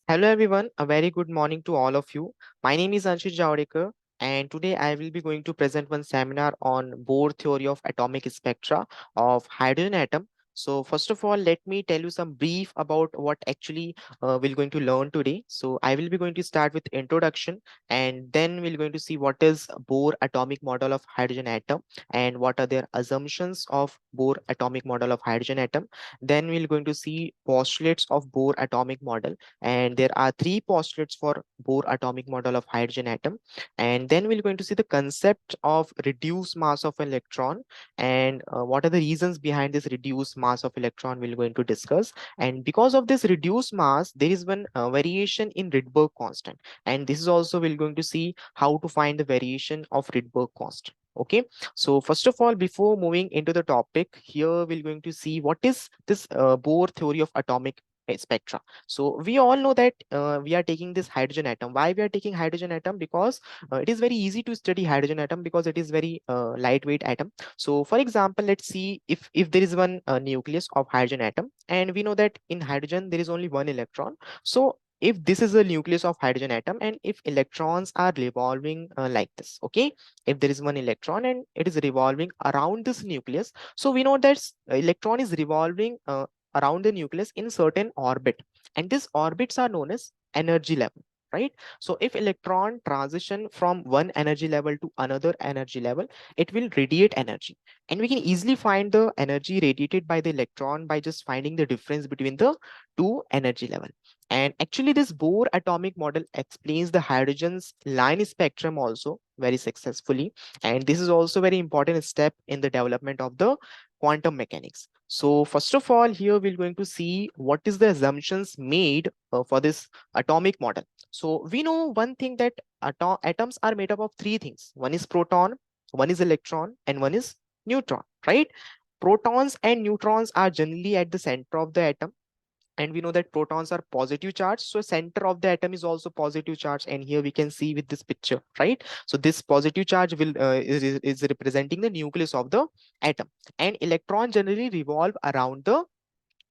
Hello everyone, a very good morning to all of you. My name is Anshit Jawadekar, and today I will be going to present one seminar on Bohr theory of atomic spectra of hydrogen atom. So first of all, let me tell you some brief about what actually we're going to learn today. So I will be going to start with introduction, and then we're going to see what is Bohr atomic model of hydrogen atom and what are their assumptions of Bohr atomic model of hydrogen atom. Then we're going to see postulates of Bohr atomic model, and there are three postulates for Bohr atomic model of hydrogen atom. And then we're going to see the concept of reduced mass of electron, and what are the reasons behind this reduced mass of electron we're going to discuss. And because of this reduced mass, there is one variation in Rydberg constant, and this is also we're going to see how to find the variation of Rydberg constant. Okay, so first of all, before moving into the topic, here we're going to see what is this Bohr theory of atomic spectra. So we all know that we are taking this hydrogen atom. Why we are taking hydrogen atom? Because it is very easy to study hydrogen atom because it is very lightweight atom. So for example, let's see if there is one nucleus of hydrogen atom, and we know that in hydrogen there is only one electron. So if this is a nucleus of hydrogen atom, and if electrons are revolving like this, okay, if there is one electron and it is revolving around this nucleus, so we know that electron is revolving around the nucleus in certain orbit, and these orbits are known as energy level, right? So if electron transition from one energy level to another energy level, it will radiate energy, and we can easily find the energy radiated by the electron by just finding the difference between the two energy level. And actually this Bohr atomic model explains the hydrogen's line spectrum also very successfully, and this is also very important step in the development of the quantum mechanics. So first of all, here we're going to see what is the assumptions made for this atomic model. So we know one thing, that atoms are made up of three things. One is proton, one is electron, and one is neutron, right? Protons and neutrons are generally at the center of the atom, and we know that protons are positive charge, so center of the atom is also positive charge, and here we can see with this picture, right? So this positive charge will is representing the nucleus of the atom, and electron generally revolve around the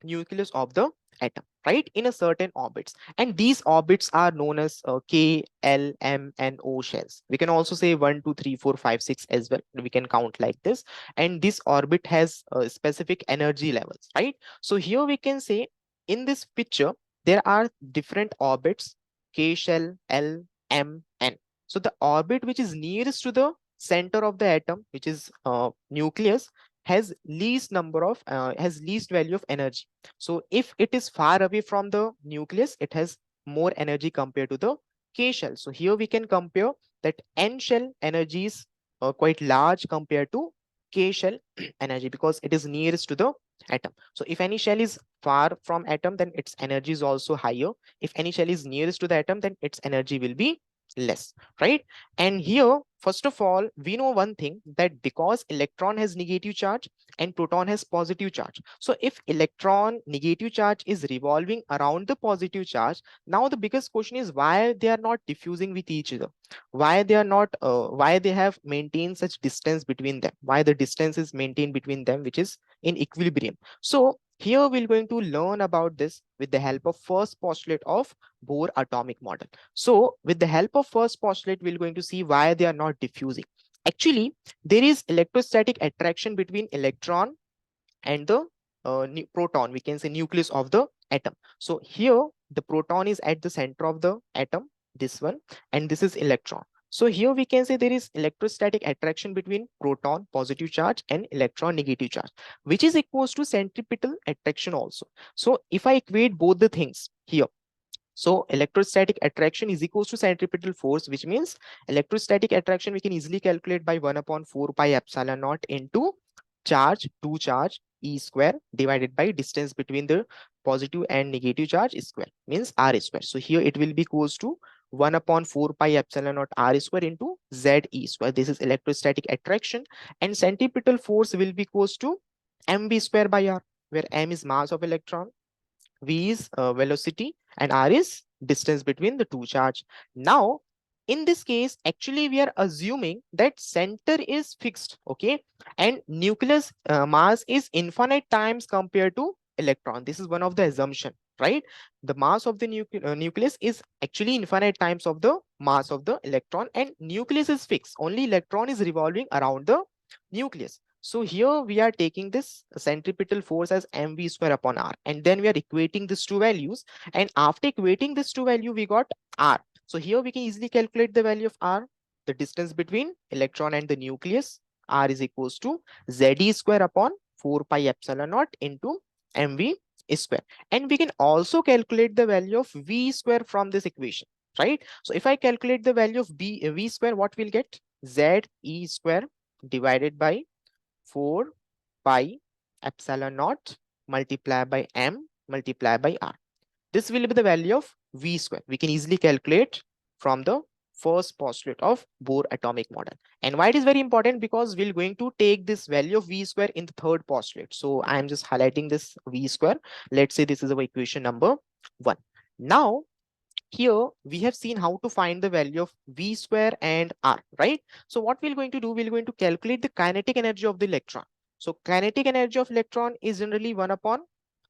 nucleus of the atom, right, in a certain orbits, and these orbits are known as K, L, M, and O shells. We can also say 1 2 3 4 5 6 as well, we can count like this, and this orbit has specific energy levels, right? So here we can say in this picture there are different orbits: K shell, L, M, N. So the orbit which is nearest to the center of the atom, which is nucleus, has least value of energy. So if it is far away from the nucleus, it has more energy compared to the K shell. So here we can compare that N shell energy is quite large compared to K shell energy, because it is nearest to the atom. So if any shell is far from atom, then its energy is also higher. If any shell is nearest to the atom, then its energy will be less, right? And here, first of all, we know one thing, that because electron has negative charge and proton has positive charge, so if electron negative charge is revolving around the positive charge, now the biggest question is why they are not diffusing with each other, why they are not why they have maintained such distance between them, why the distance is maintained between them which is in equilibrium. So here we're going to learn about this with the help of first postulate of Bohr atomic model. So with the help of first postulate, we're going to see why they are not diffusing. Actually, there is electrostatic attraction between electron and the proton, we can say nucleus of the atom. So here the proton is at the center of the atom, this one, and this is electron. So here we can say there is electrostatic attraction between proton positive charge and electron negative charge, which is equals to centripetal attraction also. So if I equate both the things here, so electrostatic attraction is equals to centripetal force, which means electrostatic attraction we can easily calculate by 1 upon 4 pi epsilon naught into charge to charge E square divided by distance between the positive and negative charge square, means R square. So here it will be equals to 1 upon 4 pi epsilon naught R square into Z E square. This is electrostatic attraction, and centripetal force will be equals to mv square by R, where m is mass of electron, v is velocity, and r is distance between the two charge. Now in this case, actually we are assuming that center is fixed, okay, and nucleus mass is infinite times compared to electron. This is one of the assumption. right? The mass of the nucleus is actually infinite times of the mass of the electron, and nucleus is fixed. Only electron is revolving around the nucleus. So here we are taking this centripetal force as mv square upon r, and then we are equating these two values. And after equating this two value, we got r. So here we can easily calculate the value of r, the distance between electron and the nucleus. R is equals to ze square upon 4 pi epsilon naught into mv square. And we can also calculate the value of v square from this equation, right? So if I calculate the value of v square, what we'll get? Ze square divided by 4 pi epsilon naught multiplied by m multiplied by r. This will be the value of v square. We can easily calculate from the first postulate of Bohr atomic model. And why it is very important? Because we're going to take this value of v square in the third postulate. So I am just highlighting this v square. Let's say this is our equation number 1. Now, here we have seen how to find the value of v square and r, right? So what we're going to do, we're going to calculate the kinetic energy of the electron. So kinetic energy of electron is generally 1 upon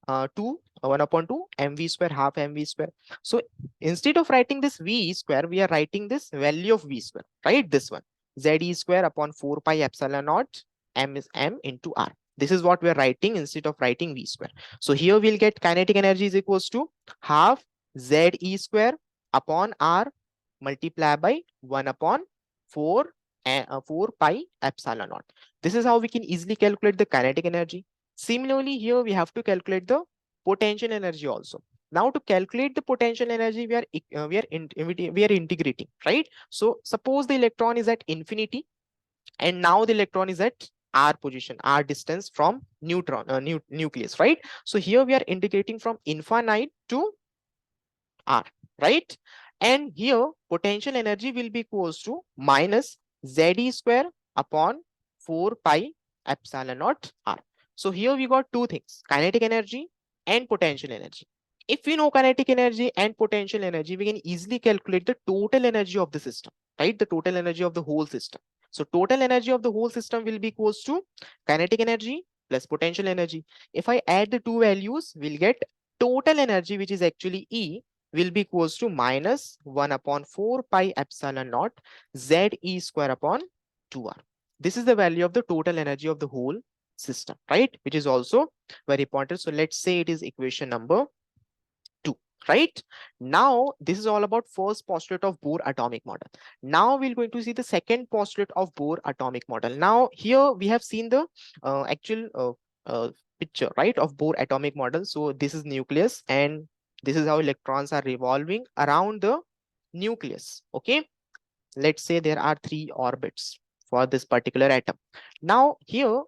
1 upon 2 mv square half mv square. So instead of writing this v square, we are writing this value of v square, right? This one, ze square upon 4 pi epsilon naught m is m into r. This is what we are writing instead of writing v square. So here we'll get kinetic energy is equals to half ze square upon r multiplied by 1 upon 4 4 pi epsilon naught. This is how we can easily calculate the kinetic energy. Similarly, here we have to calculate the potential energy also. Now, to calculate the potential energy, we are integrating, right? So suppose the electron is at infinity, and now the electron is at r position, r distance from nucleus, right? So here we are integrating from infinite to r, right? And here potential energy will be equals to minus ze square upon 4 pi epsilon naught r. So here we got two things, kinetic energy and potential energy. If we know kinetic energy and potential energy, we can easily calculate the total energy of the system, right? The total energy of the whole system. So total energy of the whole system will be equals to kinetic energy plus potential energy. If I add the two values, we'll get total energy, which is actually E, will be equals to minus 1 upon 4 pi epsilon naught ze square upon 2r. This is the value of the total energy of the whole system, right? Which is also very important. So let's say it is equation number 2, right? Now, this is all about first postulate of Bohr atomic model. Now we're going to see the second postulate of Bohr atomic model. Now, here we have seen the actual picture, right, of Bohr atomic model. So this is nucleus, and this is how electrons are revolving around the nucleus. Okay, let's say there are 3 orbits for this particular atom. Now here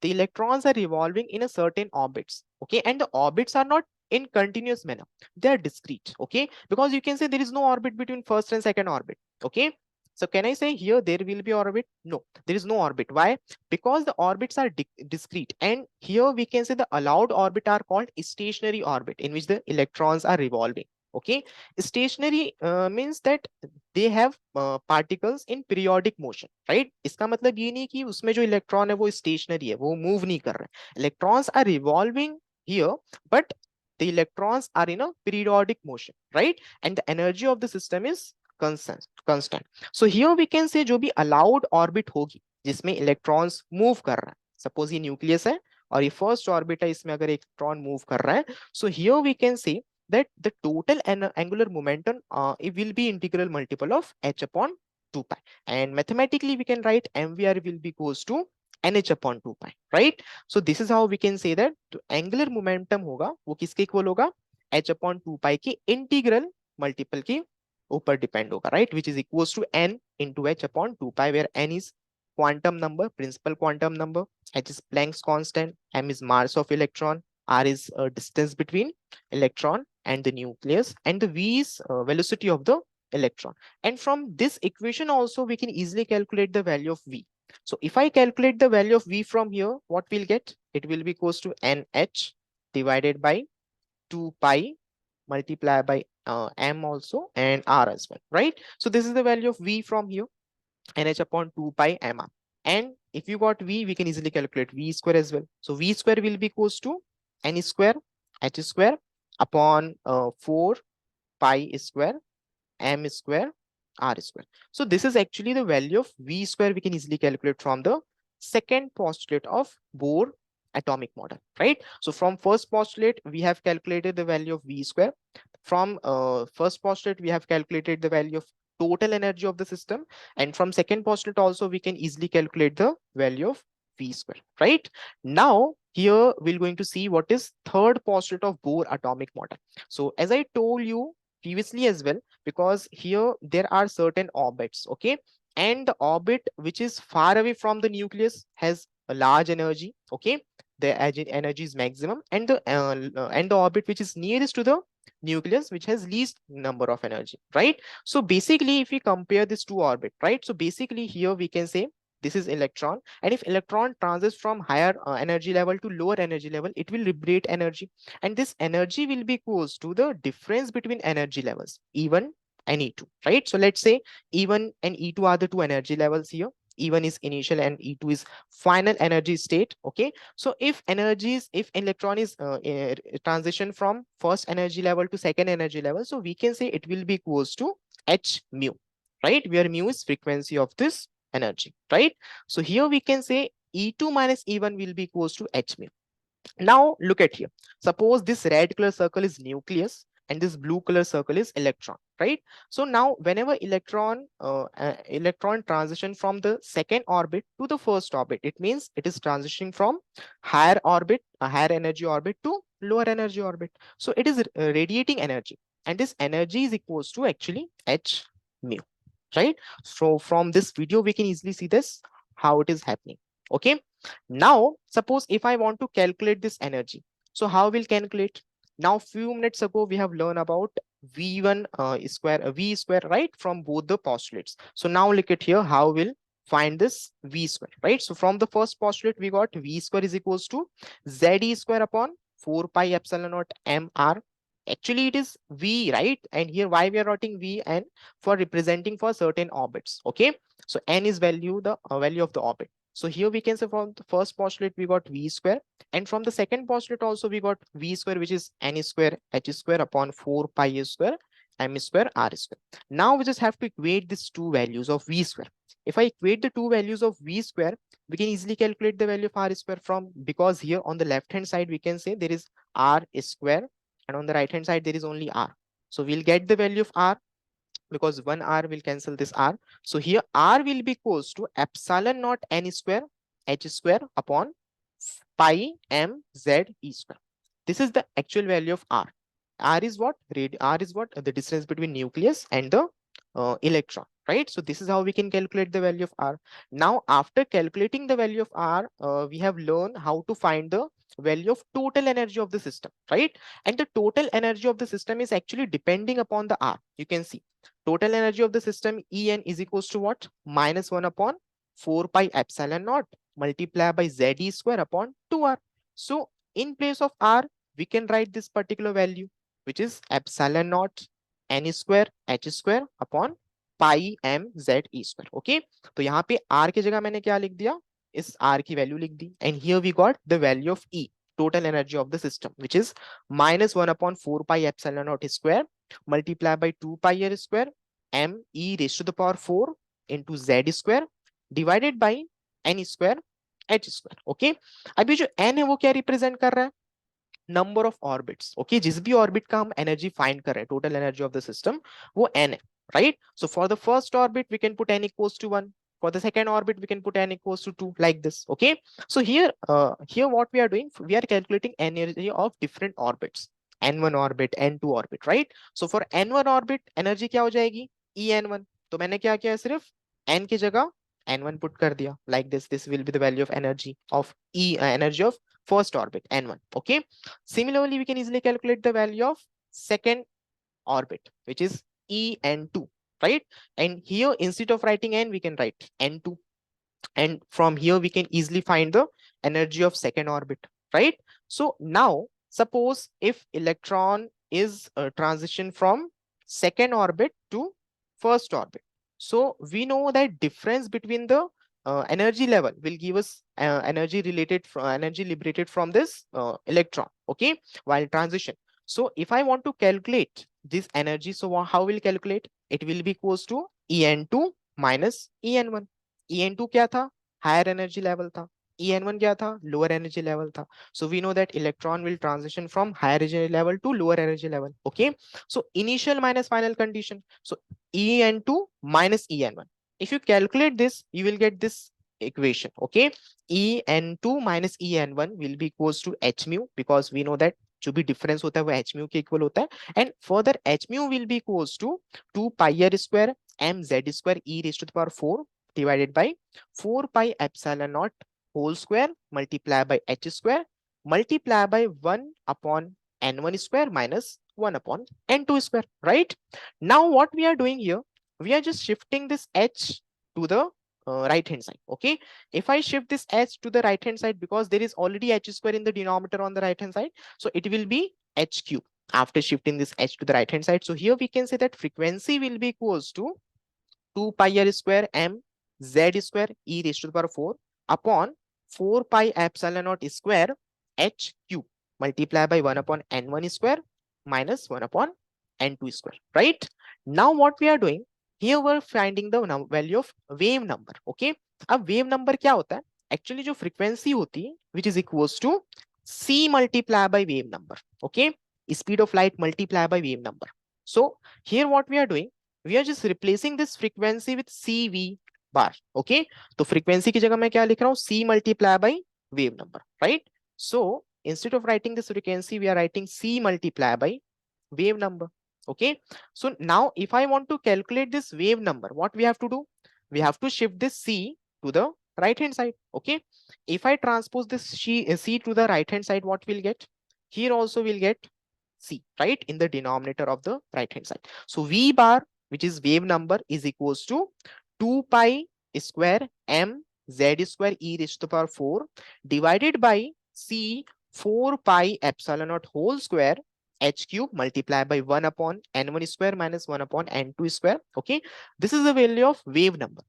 the electrons are revolving in a certain orbits. Okay, and the orbits are not in continuous manner, they are discrete. Okay, because you can say there is no orbit between first and second orbit. Okay, so can I say here there will be orbit? No, there is no orbit. Why? Because the orbits are discrete, and here we can say the allowed orbit are called stationary orbit, in which the electrons are revolving. Okay, stationary means that they have particles in periodic motion, right? इसका मतलब ये नहीं कि उसमें जो electron है वो stationery है, वो मूव नहीं कर रहे हैं. Electrons are revolving here, but the electrons are in a periodic motion, right? And the energy of the system is constant. So here we can say जो भी allowed orbit होगी जिसमें electrons move कर रहा है, suppose ये nucleus है और ये first orbit है, इसमें अगर electron move कर रहा है, so here we can say that the total angular momentum it will be integral multiple of h upon 2 pi, and mathematically we can write mvr will be equals to nh upon 2 pi, right? So this is how we can say that the angular momentum होगा वो किसके equal होगा? h upon 2 pi की integral multiple के ऊपर depend होगा, right? Which is equals to n into h upon 2 pi, where n is quantum number, principal quantum number, h is Planck's constant, m is mass of electron, r is distance between electron and the nucleus, and the v is velocity of the electron. And from this equation also we can easily calculate the value of v. So if I calculate the value of v from here, what we'll get? It will be equals to nh divided by 2 pi multiplied by m also and r as well, right? So this is the value of v from here, nh upon 2 pi mr. And if you got v, we can easily calculate v square as well. So v square will be equals to n square h square upon 4 pi square m square r square. So this is actually the value of v square we can easily calculate from the second postulate of Bohr atomic model, right? So from first postulate, we have calculated the value of v square. From first postulate, we have calculated the value of total energy of the system. And from second postulate also, we can easily calculate the value of v square, right? Now, here we're going to see what is third postulate of Bohr atomic model. So as I told you previously as well, because here there are certain orbits, okay, and the orbit which is far away from the nucleus has a large energy, okay, the energy is maximum, and the orbit which is nearest to the nucleus which has least number of energy, right? So basically if we compare these two orbit, right, so basically here we can say this is electron, and if electron transits from higher energy level to lower energy level, it will liberate energy, and this energy will be equals to the difference between energy levels E1 and E2, right? So let's say E1 and E2 are the two energy levels here. E1 is initial and E2 is final energy state, okay? So if electron is transition from first energy level to second energy level, so we can say it will be equals to h mu, right, where mu is frequency of this energy, right? So here we can say E2 minus E1 will be equals to h mu. Now look at here. Suppose this red color circle is nucleus and this blue color circle is electron, right? So now whenever electron transition from the second orbit to the first orbit, it means it is transitioning from higher orbit, a higher energy orbit, to lower energy orbit. So it is radiating energy, and this energy is equals to actually h mu, right? So from this video we can easily see this how it is happening, okay? Now suppose if I want to calculate this energy, so how we'll calculate? Now few minutes ago we have learned about v1 square v square, right, from both the postulates. So now look at here how we'll find this v square, right? So from the first postulate we got v square is equals to ze square upon 4 pi epsilon naught mr. Actually it is v, right? And here why we are writing v? And for representing for certain orbits, okay? So n is the value of the orbit. So here we can say from the first postulate we got v square, and from the second postulate also we got v square, which is n square h square upon 4 pi square m square r square. Now we just have to equate these two values of v square. If I equate the two values of v square, we can easily calculate the value of r square from, because here on the left hand side we can say there is r square, and on the right hand side there is only r. So we'll get the value of r, because one r will cancel this r. So here r will be equals to epsilon naught n square h square upon pi m z e square. This is the actual value of r. R is what? R is what? The distance between nucleus and the electron, right? So this is how we can calculate the value of r. Now after calculating the value of r, we have learned how to find the value of total energy of the system, right? And the total energy of the system is actually depending upon the r. You can see total energy of the system En is equals to what? Minus 1 upon 4 pi epsilon naught multiplied by ze square upon 2r. So in place of r, we can write this particular value, which is epsilon naught n square h square upon pi m z e square, okay? तो यहाँ पे r की जगह मैंने क्या लिख दिया? इस r की वैल्यू लिख दी, and here we got the value of E, total energy of the system, which is minus 1 upon 4 pi epsilon naught square multiplied by 2 pi r square m e raised to the power 4 into z square divided by n square h square, okay? अभी जो n है वो क्या represent कर रहा है? Number of orbits, okay? जिस भी ऑर्बिट का हम एनर्जी फाइंड कर रहे हैं, total energy of the system, वो n है, right? So for the first orbit we can put n equals to 1, for the second orbit we can put n equals to 2, like this, okay? So here what we are doing, we are calculating energy of different orbits, n1 orbit, n2 orbit, right? So for n1 orbit energy क्या हो जाएगी? En1. तो मैंने क्या किया, सिर्फ n की जगह n1 put कर दिया, like this will be the value of energy of energy of first orbit n1, okay? Similarly we can easily calculate the value of second orbit, which is en2, right? And here instead of writing n, we can write n2, and from here we can easily find the energy of second orbit, right? So now suppose if electron is transition from second orbit to first orbit, so we know that difference between the energy level will give us energy liberated from this electron, okay, while transition. So if I want to calculate this energy, so how will calculate? It will be equals to En2 minus En1. En2 क्या था? Higher energy level था. En1 क्या था? Lower energy level था. So we know that electron will transition from higher energy level to lower energy level. Okay. So initial minus final condition. So En2 minus En1. If you calculate this, you will get this equation. Okay. En2 minus En1 will be equals to h mu, because we know that जो भी difference होता है वो H mu के equal होता है. And further h mu will be equals to 2 pi r square m Z square e raise to the power 4 divided by 4 pi epsilon naught whole square multiply by h square multiply by 1 upon n1 square minus 1 upon n2 square, right? Now what we are doing here, we are just shifting this h to the right hand side. Okay, if I shift this h to the right hand side, because there is already h square in the denominator on the right hand side, so it will be h cube after shifting this h to the right hand side. So here we can say that frequency will be equals to 2 pi r square m z square e raised to the power 4 upon 4 pi epsilon naught square h cube multiply by 1 upon n1 square minus 1 upon n2 square, right? Now what we are doing here, we're finding the value of wave number. Okay, अब wave number क्या होता है? Actually जो frequency होती है which is equals to c multiply by wave number. Okay, speed of light multiply by wave number. So here what we are doing, we are just replacing this frequency with cv bar. Okay, तो frequency की जगह मैं क्या लिख रहा हूँ? c multiply by wave number, right? So instead of writing this frequency, we are writing c multiply by wave number. Okay, so now if I want to calculate this wave number, what we have to do? We have to shift this c to the right hand side. Okay, if I transpose this c to the right hand side, what we'll get? Here also we'll get c, right, in the denominator of the right hand side. So v bar, which is wave number, is equals to 2 pi square m z square e raised to the power 4 divided by c 4 pi epsilon naught whole square h cube multiplied by 1 upon n1 square minus 1 upon n2 square. Okay, this is the value of wave number.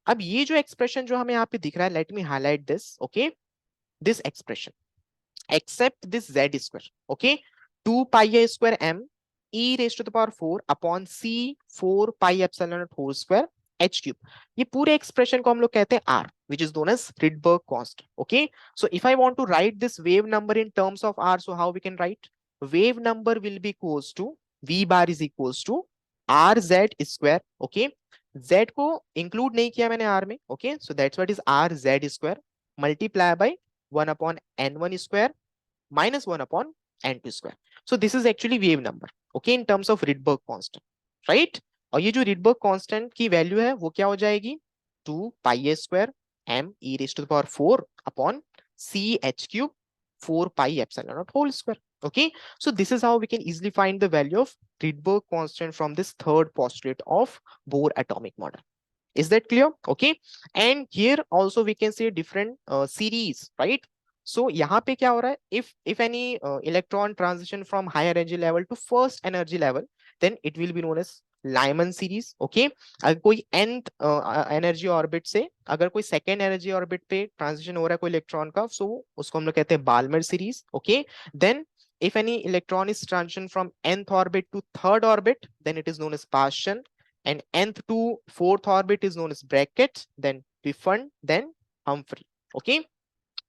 अब ये जो expression जो हमें यहाँ पे दिख रहा है, let me highlight this. Okay, this expression except this z square. Okay, 2 pi a square m e raised to the power 4 upon c 4 pi epsilon naught whole square h cube. ये पूरे expression को हम लोग कहते हैं r, which is known as Rydberg constant. Okay, so if I want to write this wave number in terms of r, so how we can write? Wave number will be equals to v bar is equals to rz square. Okay, z को include नहीं किया मैंने r में. Okay, so that's what is rz square multiply by 1 upon n1 square minus 1 upon n2 square. So this is actually wave number. Okay, in terms of Rydberg constant, right? और ये जो Rydberg constant की value है वो क्या हो जाएगी? 2 pi a square m e raised to the power 4 upon c h cube 4 pi epsilon naught whole square. Okay, so this is how we can easily find the value of Rydberg constant from this third postulate of Bohr atomic model. Is that clear? Okay, and here also we can see different series, right? So यहाँ पे क्या हो रहा है? If any electron transition from higher energy level to first energy level, then it will be known as Lyman series. Okay, अगर कोई nth energy orbit से अगर कोई second energy orbit पे transition हो रहा है कोई electron का, so उसको हम लोग कहते हैं Balmer series. Okay, then if any electron is transition from nth orbit to third orbit, then it is known as Paschen, and nth to fourth orbit is known as Brackett, then Pfund, then Humphrey. Okay,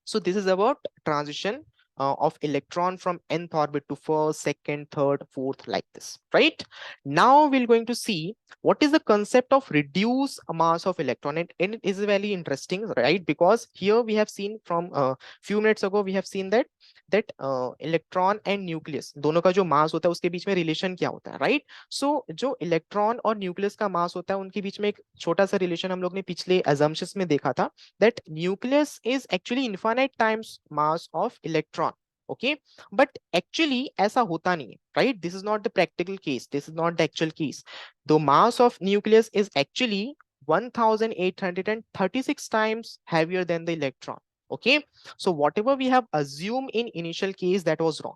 so this is about transition of electron from nth orbit to first, second, third, fourth, like this, right? Now we're going to see what is the concept of reduced mass of electron, and it is very interesting, right? Because here we have seen from a few minutes ago, we have seen that electron and nucleus दोनों का जो मास होता है उसके बीच में relation क्या होता है, राइट? सो जो इलेक्ट्रॉन और न्यूक्लियस का मास होता है उनके बीच में एक छोटा सा रिलेशन हम लोग ने पिछले assumptions में देखा था, that nucleus is actually infinite times mass of electron. Okay, but actually ऐसा होता नहीं है, right? This is not the practical case, this is not the actual case. The mass of nucleus is actually 1836 times heavier than the electron. Okay, so whatever we have assumed in initial case, that was wrong.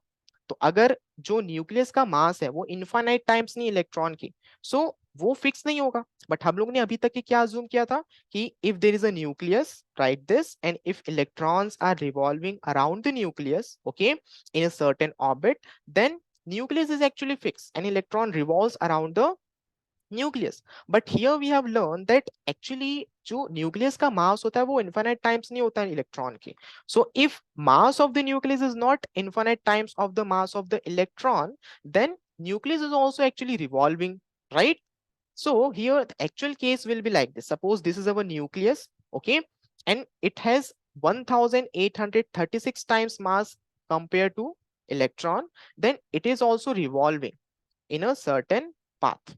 तो अगर जो nucleus का मास है वो infinite times नहीं electron की, सो वो fix नहीं होगा. बट हम लोग ने अभी तक क्या अज्यूम किया था कि if there is a nucleus, right this, and if electrons are revolving around the nucleus, okay, in a certain orbit, then nucleus is actually fixed. An electron revolves around the nucleus. But here we have learn that actually जो nucleus का mass होता है वो infinite times नहीं होता है electron के. So if mass of the nucleus is not infinite times of the mass of the electron, then nucleus is also actually revolving, right? So here the actual case will be like this. Suppose this is our nucleus, okay, and it has 1836 times mass compared to electron. Then it is also revolving in a certain path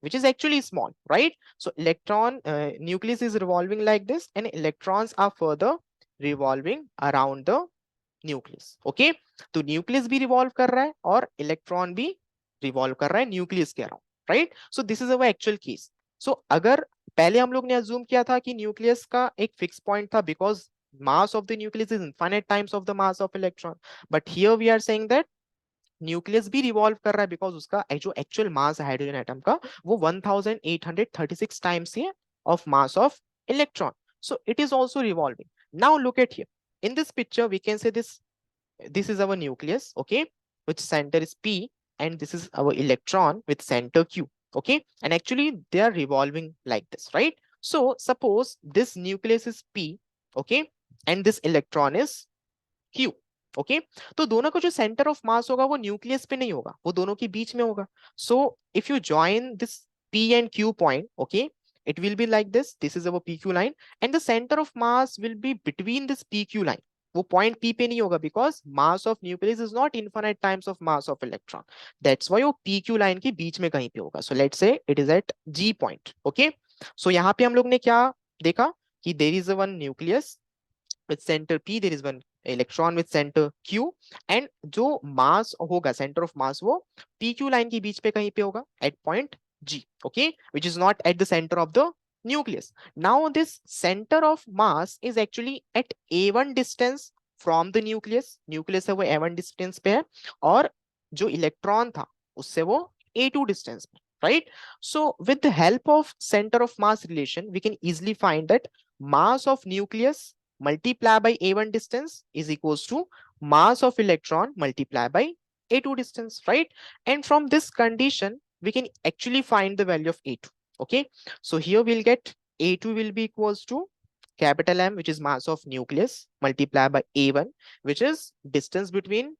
which is actually small, right? So electron nucleus is revolving like this, and electrons are further revolving around the nucleus. Okay, तो nucleus भी revolve कर रहा है और electron भी revolve कर रहा है न्यूक्लियस के around, right? So this is our actual case. So अगर पहले हम लोग ने अज्यूम किया था कि न्यूक्लियस का एक फिक्स पॉइंट था because mass of the nucleus is infinite times of the mass of electron, but here we are saying that nucleus भी रिवॉल्व कर रहा है बिकॉज उसका जो एक्चुअल मास है हाइड्रोजन एटम का वो 1836 टाइम्स है of mass of electron. So it is also revolving. Now look at here in this picture we can say this is our nucleus, okay, which center is P, and this is our electron with center Q, okay, and actually they are revolving like this, right? So suppose this nucleus is P, okay, and this electron is Q, okay, तो दोनों का जो centre of mass होगा वो nucleus पे नहीं होगा, वो दोनों के बीच में होगा. So if you join this P and Q point, okay, it will be like this is our PQ line, and the center of mass will be between this PQ line. वो पॉइंट P पे नहीं होगा because mass of nucleus is not infinite times of mass of electron. That's why वो PQ line के बीच में कहीं पे होगा. So let's say it is at G point, okay. So यहाँ पे हम लोग ने क्या देखा कि there is one nucleus with center P, there is one electron with center Q, and जो mass होगा center of mass वो PQ line के बीच पे कहीं पे होगा at point G, okay, which is not at the center of the nucleus. Now this center of mass is actually at A1 distance from the nucleus. nucleus है वो A1 distance पे है और जो electron था उससे वो A2 distance पे, right? So with the help of center of mass relation we can easily find that mass of nucleus multiply by A1 distance is equals to mass of electron multiply by A2 distance, right? And from this condition, we can actually find the value of A2. Okay, so here we'll get A2 will be equals to capital M, which is mass of nucleus, multiplied by A1, which is distance between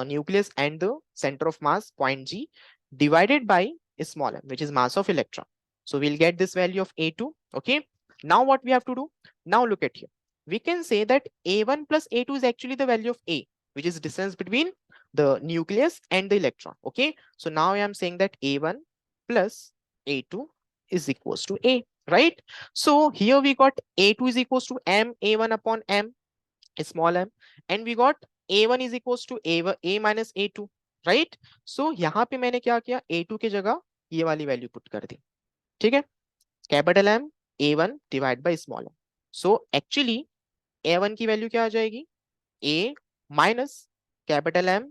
nucleus and the center of mass, point G, divided by small m, which is mass of electron. So we'll get this value of A2. Okay, now what we have to do? Now look at here. We can say that A1 plus A2 is actually the value of A, which is distance between the nucleus and the electron. Okay, so now I am saying that A1 plus A2 is equals to A, right? So here we got A2 is equals to M A1 upon M, small m, and we got A1 is equals to A minus A2, right? So यहाँ पे मैंने क्या किया, A2 की जगह ये वाली value put कर दी, ठीक है, capital M A1 divide by small m. So actually A1 की वैल्यू क्या आ जाएगी, A minus capital M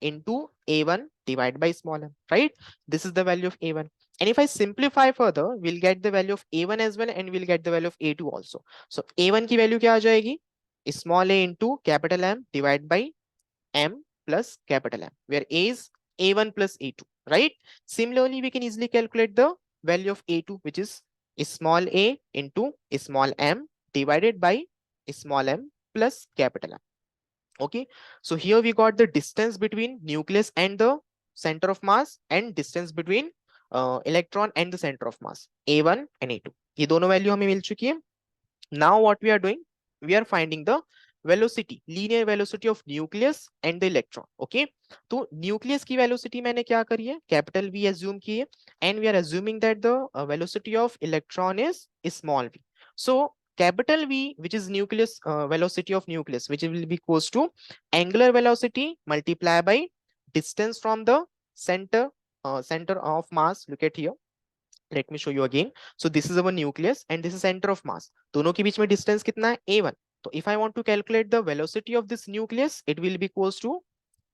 into A1 divided by small m, right? This is the value of A1. And if I simplify further, we'll get the value of A1 as well, and we'll get the value of A2 also. So A1 की value क्या आ जाएगी, small a into capital M divided by M plus capital M, where A is A1 plus A2, right? Similarly, we can easily calculate the value of A2, which is small a into small m divided by small m plus capital M. Okay, so here we got the distance between nucleus and the center of mass, and distance between electron and the center of mass, A1 and A2. ये दोनों value हमें मिल चुकी है. Now what we are doing, we are finding the velocity, linear velocity of nucleus and the electron. Okay, तो nucleus की velocity मैंने क्या करी है, capital V assume की है, and we are assuming that the velocity of electron is small v. So capital V, which is nucleus velocity of nucleus, which will be equals to angular velocity multiplied by distance from the center center of mass. Look at here, let me show you again. So this is our nucleus and this is center of mass. दोनों के बीच में distance कितना है, A1. तो if I want to calculate the velocity of this nucleus, it will be equals to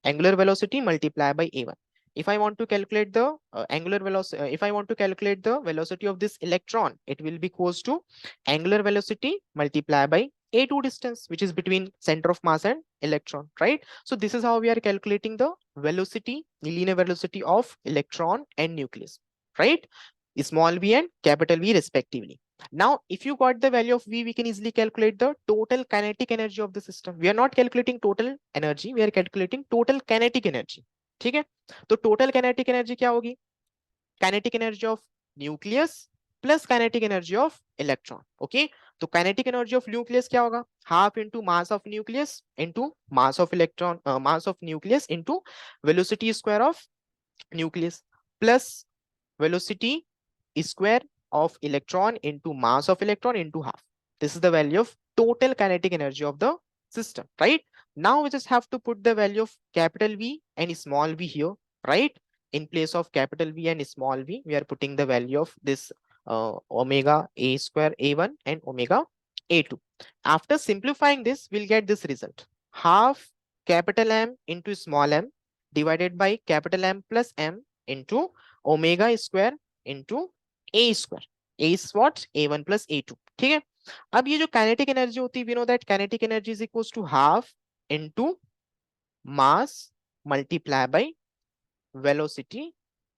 angular velocity multiplied by A1. If I want to calculate the angular velocity, if I want to calculate the velocity of this electron, it will be equals to angular velocity multiplied by A2 distance, which is between center of mass and electron, right? So this is how we are calculating the velocity, linear velocity of electron and nucleus, right? Small v and capital V respectively. Now, if you got the value of V, we can easily calculate the total kinetic energy of the system. We are not calculating total energy, we are calculating total kinetic energy. ठीक है? तो total kinetic energy क्या होगी? Kinetic energy of nucleus plus kinetic energy of electron. Okay, तो kinetic energy of nucleus क्या होगा? Half into mass of nucleus into mass of electron, mass of nucleus into velocity square of nucleus plus velocity square of electron into mass of electron into half. This is the value of total kinetic energy of the system, right? Now we just have to put the value of capital V and small v here, right? In place of capital V and small v, we are putting the value of this omega a square a1 and omega a2. After simplifying this, we'll get this result. Half capital M into small m divided by capital M plus m into omega square into a square. A is what? A1 plus A2. ठीक है? अब ये जो kinetic energy होती है, we know that kinetic energy is equals to half into mass multiplied by velocity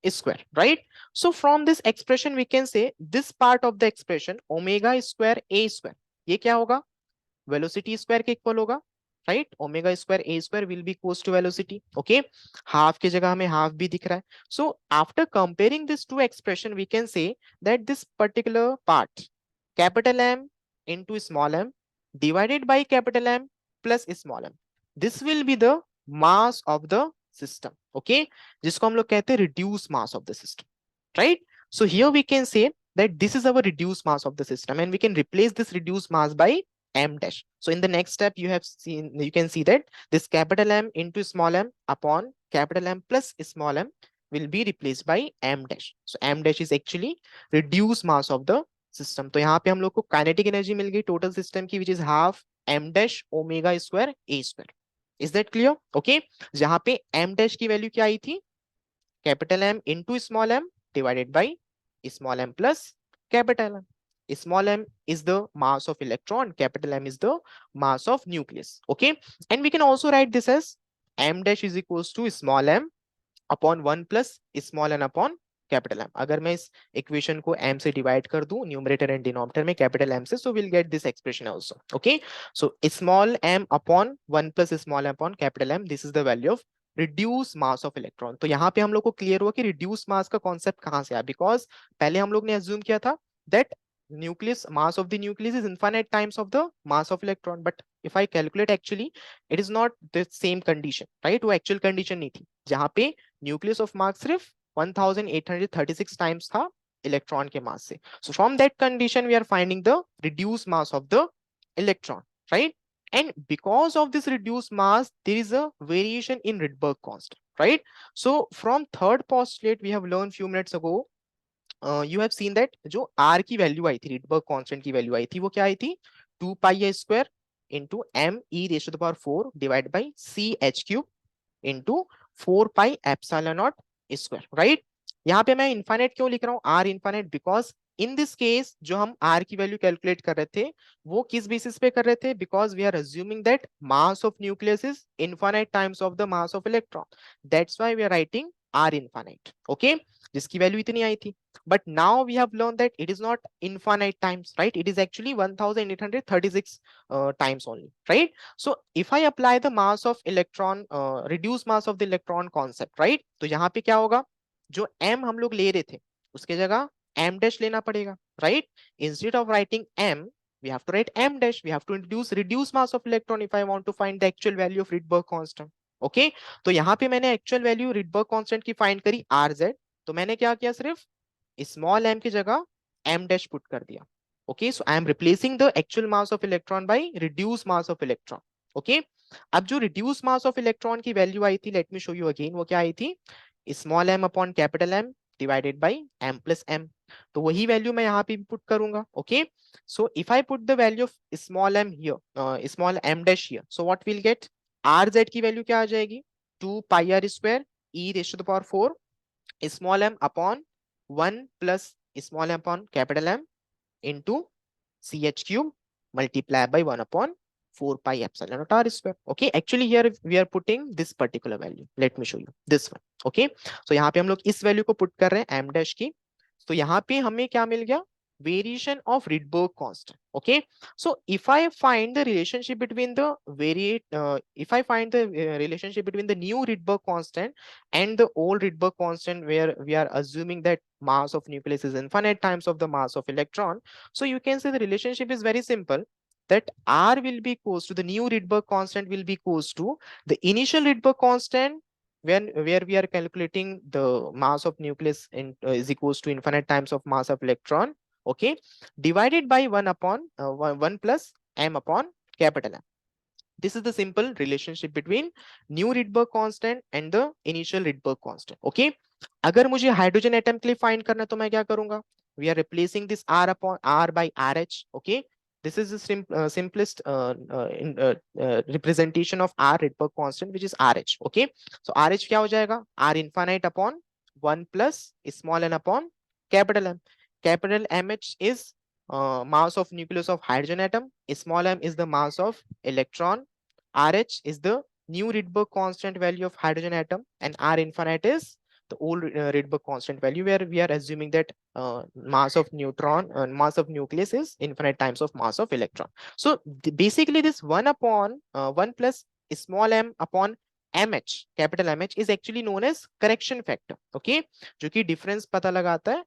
square, right? So from this expression, we can say this part of the expression omega square A square. ये क्या होगा? Velocity square के equal होगा, right? Omega square A square will be equals to velocity. Okay, half की जगह हमें half भी दिख रहा है. So after comparing these two expression, we can say that this particular part, capital M into small m divided by capital M plus small m, this will be the mass of the system. Okay, जिसको हम लोग कहते हैं reduced mass of the system, right? So here we can say that this is our reduced mass of the system, and we can replace this reduced mass by m dash. So in the next step, you can see that this capital M into small m upon capital M plus small m will be replaced by m dash. So m dash is actually reduced mass of the system. तो यहाँ पे हम लोग को kinetic energy मिल गई total system की, which is half m dash omega square a square. Is that clear? Okay, जहाँ पे m dash की वैल्यू क्या आई थी? Capital M into small m divided by small m plus capital M. Small m is the mass of electron, capital M is the mass of nucleus. Okay, and we can also write this as m dash is equals to small m upon 1 plus small n upon capital M. अगर मैं इस equation को m से divide कर दूं numerator and denominator में capital m से, so we'll get this expression also. Okay, so small m upon 1 plus small m upon capital M, this is the value of reduce mass of electron. तो यहाँ पे हम लोग को clear हुआ कि रिड्यूस मास का कॉन्सेप्ट कहाँ से आया, बिकॉज पहले हम लोग ने अज्यूम किया था that nucleus mass of the nucleus is infinite times of the mass of electron, but if I calculate actually it is not the same condition, right? वो actual condition नहीं थी जहाँ पे nucleus of mass सिर्फ 1836 times था electron के मास से. So from that condition we are finding the reduced mass of the electron, right? And because of this reduced mass, there is a variation in Rydberg constant, right? So from third postulate we have learned few minutes ago, you have seen that जो R की value आई थी, Rydberg constant की value आई थी, वो क्या आई थी? 2 pi a square into m e raised to the power 4 divided by c h cube into 4 pi epsilon naught square, right? यहाँ पे मैं इनफाइनाइट क्यों लिख रहा हूँ R infinite? Because in this case जो हम R की वैल्यू कैलकुलेट कर रहे थे वो किस बेसिस पे कर रहे थे? Because we are assuming that mass of nucleus is infinite times of the mass of electron. That's why we are writing R infinite. Okay, जिसकी वैल्यू इतनी आई थी. But now we have learned that it is not infinite times, right? It is actually 1836 times only, right? So if I apply the mass of electron, reduced mass of the electron concept, right? तो यहाँ पे क्या होगा? जो m हम लोग ले रहे थे उसके जगह m dash लेना पड़ेगा, right? Instead of writing m, we have to write m dash. We have to introduce reduced mass of electron if I want to find the actual value of Rydberg constant. Okay, तो यहाँ पे मैंने actual value Rydberg constant की find करी rz. तो मैंने क्या किया? सिर्फ स्मॉल m की जगह m dash पुट कर दिया. Okay, so I am replacing the actual mass of electron by reduce mass of electron. Okay, अब जो रिड्यूस मास ऑफ इलेक्ट्रॉन की वैल्यू आई थी, let me show you again, वो क्या आई थी? Small m upon capital M divided by m plus m. तो वही value मैं यहाँ पे पुट करूंगा. Okay, so if I put the value of small m here, small m dash here, so what will get? rz की value क्या आ जाएगी? 2 pi r square e raised to the power 4 small m upon 1 plus small m upon capital M into ch cube multiply by 1 upon 4 pi epsilon naught r square. Okay, actually here we are putting this particular value. Let me show you this one. Okay, so यहाँ पे हम लोग इस value को put कर रहे हैं m dash की. तो यहाँ पे हमें क्या मिल गया? Variation of Rydberg constant. Okay, so if I find the relationship between the relationship between the new Rydberg constant and the old Rydberg constant, where we are assuming that mass of nucleus is infinite times of the mass of electron, so you can say the relationship is very simple, that R will be equals to the new Rydberg constant will be equals to the initial Rydberg constant where we are calculating the mass of nucleus is equals to infinite times of mass of electron. Okay, divided by 1 upon 1 plus m upon capital M. This is the simple relationship between new Rydberg constant and the initial Rydberg constant. Okay, अगर मुझे hydrogen atom के लिए find करना है तो मैं क्या करूंगा? We are replacing this r upon r by rh. Okay, this is the simplest representation of r Rydberg constant, which is rh. Okay, so rh क्या हो जाएगा? R infinite upon 1 plus small n upon capital M. Capital MH is mass of nucleus of hydrogen atom. Small m is the mass of electron. RH is the new Rydberg constant value of hydrogen atom, and R infinite is the old Rydberg constant value, where we are assuming that mass of neutron mass of nucleus is infinite times of mass of electron. So basically this 1 upon 1 plus small m upon mh, capital MH, is actually known as correction factor. Okay, जो कि difference पता लगाता है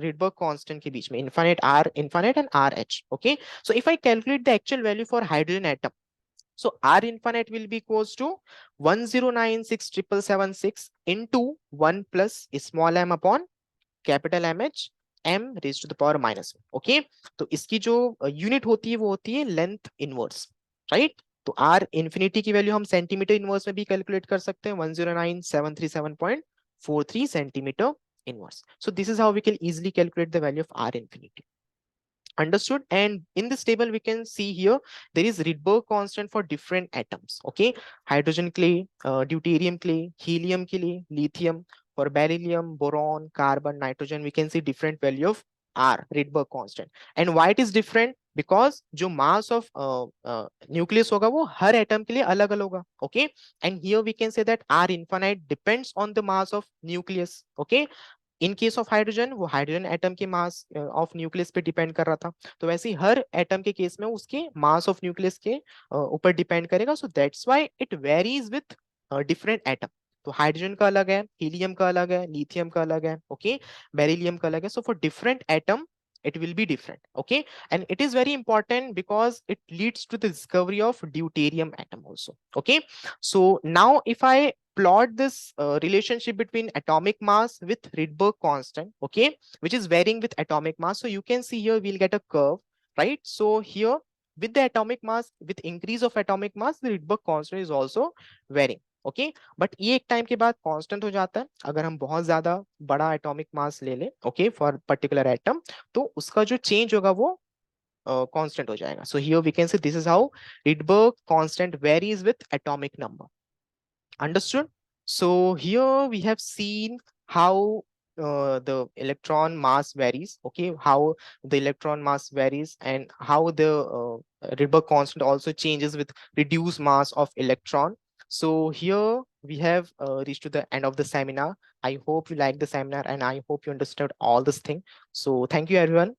Rydberg constant के बीच में, infinite R infinite and RH. Okay, so if I calculate the actual value for hydrogen atom, so R infinite will be equals to 1096,776 into 1 plus small m upon capital MH m raised to the power minus 1. Okay, तो इसकी जो unit होती है वो होती है length inverse, right? तो R infinity की वैल्यू हम सेंटीमीटर इनवर्स में भी कैलकुलेट कर सकते हैं, 109737.43 centimetre inverse. So this is how we can easily calculate the value of R infinity. Understood? And in this table we can see here there is Rydberg constant for different atoms. Okay, hydrogen के लिए, deuterium के लिए, helium के लिए, lithium, for beryllium, boron, carbon, nitrogen, we can see different value of R Rydberg constant. And why it is different? Because जो mass of nucleus होगा वो हर atom के लिए अलग अलग होगा. Okay, and here we can say that R infinite depends on the mass of nucleus. Okay, in case of hydrogen वो hydrogen atom के मास ऑफ न्यूक्लियस पे डिपेंड कर रहा था, तो वैसे ही हर एटम के केस में उसके मास ऑफ न्यूक्लियस के ऊपर डिपेंड करेगा. So that's why it varies with different atom. तो हाइड्रोजन का अलग है, हीलियम का अलग है, लिथियम का अलग है, ओके, बेरिलियम का अलग है. So for different atom it will be different. Okay, and it is very important because it leads to the discovery of deuterium atom also. Okay, so now if I plot this relationship between atomic mass with Rydberg constant, okay, which is varying with atomic mass, so you can see here we'll get a curve, right? So here with the atomic mass, with increase of atomic mass, the Rydberg constant is also varying. Okay, but ये एक time के बाद constant हो जाता है अगर हम बहुत ज्यादा बड़ा एटॉमिक मास ले ले, ओके, फॉर पर्टिकुलर एटम, तो उसका जो चेंज होगा वो कांस्टेंट हो जाएगा. So here we can say this is how Rydberg constant varies with atomic number. Understood? So here we have seen how the electron mass varies, okay, how the electron mass varies, and how the Rydberg constant also changes with reduced mass of electron. So here we have reached to the end of the seminar. I hope you liked the seminar and I hope you understood all this thing. So thank you everyone.